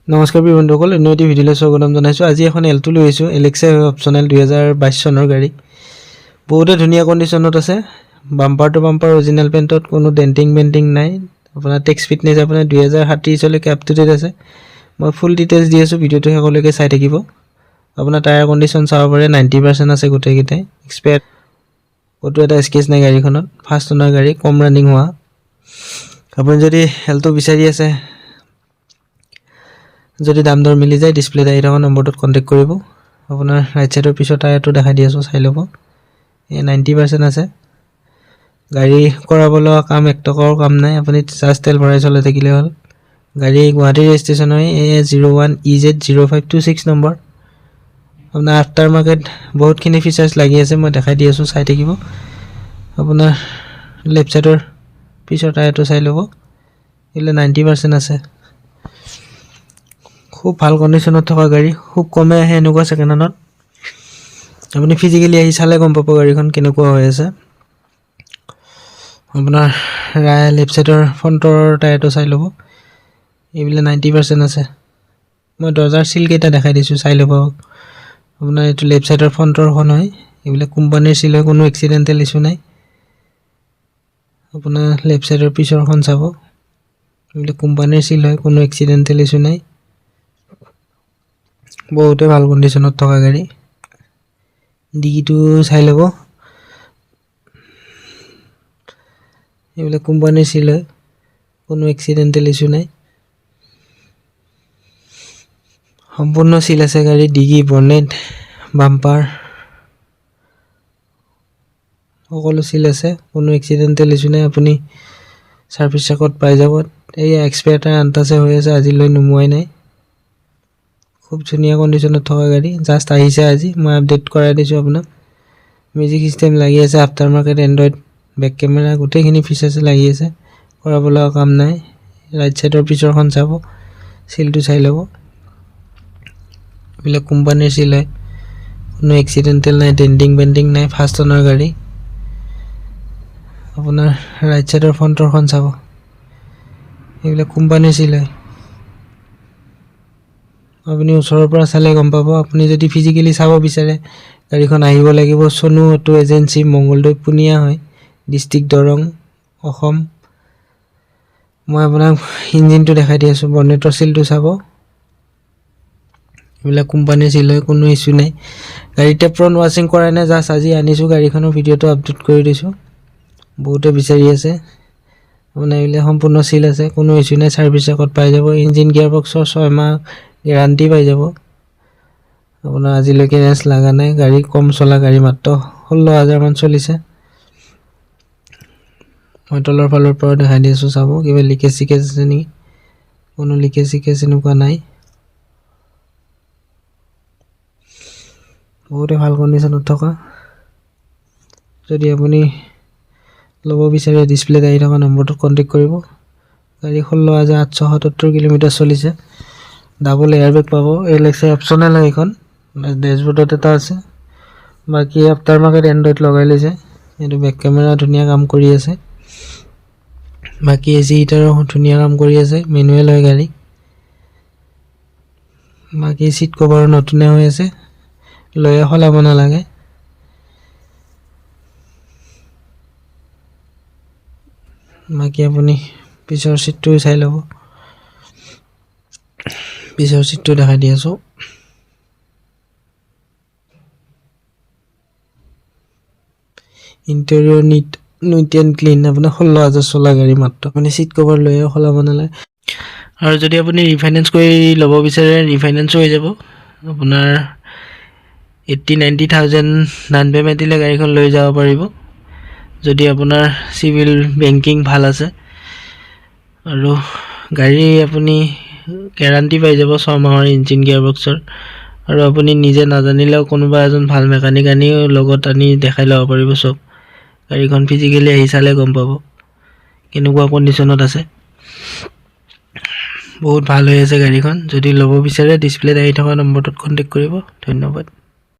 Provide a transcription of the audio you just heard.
নমস্কাৰ বন্ধুসকল, অন্য এটি ভিডিঅ'লৈ স্বাগতম জনাইছোঁ। আজি এখন এল্টো লৈ আহিছোঁ, এলেক্সা অপশ্যনেল 2022 চনৰ গাড়ী। বহুতে ধুনীয়া কণ্ডিশ্যনত আছে। বাম্পাৰ টু বাম্পাৰ অৰিজিনেল পেইণ্টত, কোনো ডেণ্টিং বেণ্টিং নাই। আপোনাৰ টেক্স ফিটনেছ আপোনাৰ 2037লৈকে আপ টু ডেট আছে। মই ফুল ডিটেইলছ দি আছোঁ, ভিডিঅ'টো শেষলৈকে চাই থাকিব। আপোনাৰ টায়াৰ কণ্ডিশ্যন চাব পাৰে, 90% আছে গোটেইকেইটাই। এক্সপায়াৰ্ড ক'তো এটা স্কেচ নাই গাড়ীখনত। ফাৰ্ষ্ট অনাৰ গাড়ী, কম ৰানিং হোৱা। আপুনি যদি এল্টো বিচাৰি আছে, যদি দাম দৰ মিলি যায়, ডিছপ্লেত আহি থকা নম্বৰটোত কণ্টেক্ট কৰিব। আপোনাৰ ৰাইট ছাইডৰ পিছৰ টায়াৰটো দেখাই দি আছোঁ, চাই ল'ব। এই 90% আছে। গাড়ী কৰাবলৈ কাম 1 টকাৰো কাম নাই, আপুনি জাষ্ট তেল ভৰাই চলাই থাকিলে হ'ল। গাড়ী গুৱাহাটী ৰেজিষ্ট্ৰেশ্যন হয়, AA01EZ0526 নম্বৰ। আপোনাৰ আফটাৰ মাৰ্কেট বহুতখিনি ফিচাৰ্ছ লাগি আছে, মই দেখাই দি আছোঁ, চাই থাকিব। আপোনাৰ লেফ্ট ছাইডৰ পিছৰ টায়াৰটো চাই ল'ব। এইবিলাক 90% আছে। খুব ভাল কণ্ডিশ্যনত থকা গাড়ী, খুব কমে আহে এনেকুৱা ছেকেণ্ড হেণ্ডত। আপুনি ফিজিকেলি আহি চালে গম পাব গাড়ীখন কেনেকুৱা হৈ আছে। আপোনাৰ লেফ্ট ছাইডৰ ফ্ৰণ্টৰ টায়াৰটো চাই ল'ব। এইবিলাক 90% আছে। মই দৰ্জাৰ চিলকেইটা দেখাই দিছোঁ, চাই ল'ব। আপোনাৰ এইটো লেফ্ট ছাইডৰ ফ্ৰণ্টৰখন হয়, এইবিলাক কোম্পানীৰ চিল হয়, কোনো এক্সিডেণ্টেল ইছ্যু নাই। আপোনাৰ লেফ্ট ছাইডৰ পিছৰখন চাব, এইবিলাক কোম্পানীৰ চিল হয়, কোনো এক্সিডেণ্টেল ইছ্যু নাই। বহুতে ভাল কণ্ডিশ্যনত থকা গাড়ী। ডিকিটো চাই ল'ব, এইবিলাক কোম্পানীৰ চিল হয়, কোনো এক্সিডেণ্টেল ইছ্যু নাই। সম্পূৰ্ণ চিল আছে গাড়ী, ডিকি, বনেট, বাম্পাৰ সকলো চিল আছে, কোনো এক্সিডেণ্টেল ইছ্যু নাই। আপুনি ছাৰ্ভিচ চেকত পাই যাব। এই এক্সপায়াৰ টায়াৰ আনটাচে হৈ আছে, আজিলৈ নোমোৱাই নাই। খুব ধুনীয়া কণ্ডিশ্যনত থকা গাড়ী, জাষ্ট আহিছে আজি, মই আপডেট কৰাই দিছোঁ আপোনাক। মিউজিক চিষ্টেম লাগি আছে, after market, Android, back camera, গোটেইখিনি ফিচাৰ্ছ লাগি আছে, কৰাবলৈ কাম নাই। ৰাইট ছাইডৰ পিছৰখন চাব, চিলটো চাই ল'ব। এইবিলাক কোম্পানীৰ চিল হয়, কোনো এক্সিডেণ্টেল নাই, ডেণ্টিং বেণ্টিং নাই, ফাৰ্ষ্ট অনাৰ গাড়ী। আপোনাৰ ৰাইট ছাইডৰ ফ্ৰণ্টৰখন চাব, এইবিলাক কোম্পানীৰ চিল হয়। আপুনি ওচৰৰ পৰা চালে গম পাব। আপুনি যদি ফিজিকেলি চাব বিচাৰে, গাড়ীখন আহিব লাগিব। চনু অটো এজেঞ্চি, মংগলদৈ, পুনিয়া হয়, ডিষ্ট্ৰিক্ট দৰং, অসম। মই আপোনাক ইঞ্জিনটো দেখাই দি আছোঁ, বনেটৰ চিলটো চাব। এইবিলাক কোম্পানীৰ চিল হয়, কোনো ইছ্যু নাই। গাড়ীতে ফ্ৰণ্ট ৱাশ্বিং কৰাই নাই, জাষ্ট আজি আনিছোঁ গাড়ীখনৰ, ভিডিঅ'টো আপডেট কৰি দিছোঁ। বহুতে বিচাৰি আছে। আপোনাৰ এইবিলাক সম্পূৰ্ণ চিল আছে, কোনো ইছ্যু নাই, ছাৰ্ভিচ চেকত পাই যাব। ইঞ্জিন গিয়াৰ বক্সৰ 6 মাহ গেৰাণ্টি পাই যাব। আপোনাৰ আজিলৈকে ৰেঞ্চ লগা নাই। গাড়ী কম চলা গাড়ী, মাত্ৰ 16,000 মান চলিছে। মই তলৰ ফালৰ পৰা দেখাই দি আছোঁ, চাব। কিবা লিকেজ চিকেজ আছে নেকি? কোনো লিকেজ চিকেজ এনেকুৱা নাই। বহুতে ভাল কণ্ডিশ্যনত থকা। যদি আপুনি ল'ব বিচাৰে, ডিছপ্লেত আহি থকা নম্বৰটোত কণ্টেক্ট কৰিব। গাড়ী 16,877 কিলোমিটাৰ চলিছে। ডাবল এয়াৰবেগ পাব। এলেক্সা অপশ্যনেল হয় এইখন, ডেছবৰ্ডত এটা আছে। বাকী আফটাৰ মাৰ্কেট এণ্ড্ৰইড লগাই লৈছে। এইটো বেক কেমেৰা ধুনীয়া কাম কৰি আছে। বাকী এচি হিটাৰো ধুনীয়া কাম কৰি আছে, মেনুৱেল হয় গাড়ী। বাকী চিট কভাৰো নতুনে হৈ আছে, লৈয়ে সলাব নালাগে। বাকী আপুনি পিছৰ চিটটো চাই ল'ব। পিছৰ চিটটো দেখাই দি আছোঁ। Interior neat and clean. আপোনাৰ 16,000 চলা গাড়ী মাত্ৰ। আপুনি চিট কভাৰ লৈয়ে সলাব নালাগে। আৰু যদি আপুনি ৰিফাইনেন্স কৰি ল'ব বিচাৰে, ৰিফাইনেন্সো হৈ যাব। আপোনাৰ 80-90,000 ডাউন পে'মেণ্ট দিলে গাড়ীখন লৈ যাব পাৰিব, যদি আপোনাৰ চিভিল বেংকিং ভাল আছে। আৰু গাড়ী আপুনি গেৰাণ্টি পাই যাব 6 মাহৰ ইঞ্জিন গিয়াৰ বক্সৰ। আৰু আপুনি নিজে নাজানিলেও কোনোবা এজন ভাল মেকানিক আনিও লগত আনি দেখাই ল'ব পাৰিব চব। গাড়ীখন ফিজিকেলি আহি চালে গম পাব কেনেকুৱা কণ্ডিশ্যনত আছে। বহুত ভাল হৈ আছে গাড়ীখন। যদি ল'ব বিচাৰে, ডিছপ্লেত আহি থকা নম্বৰটোত কণ্টেক্ট কৰিব। ধন্যবাদ।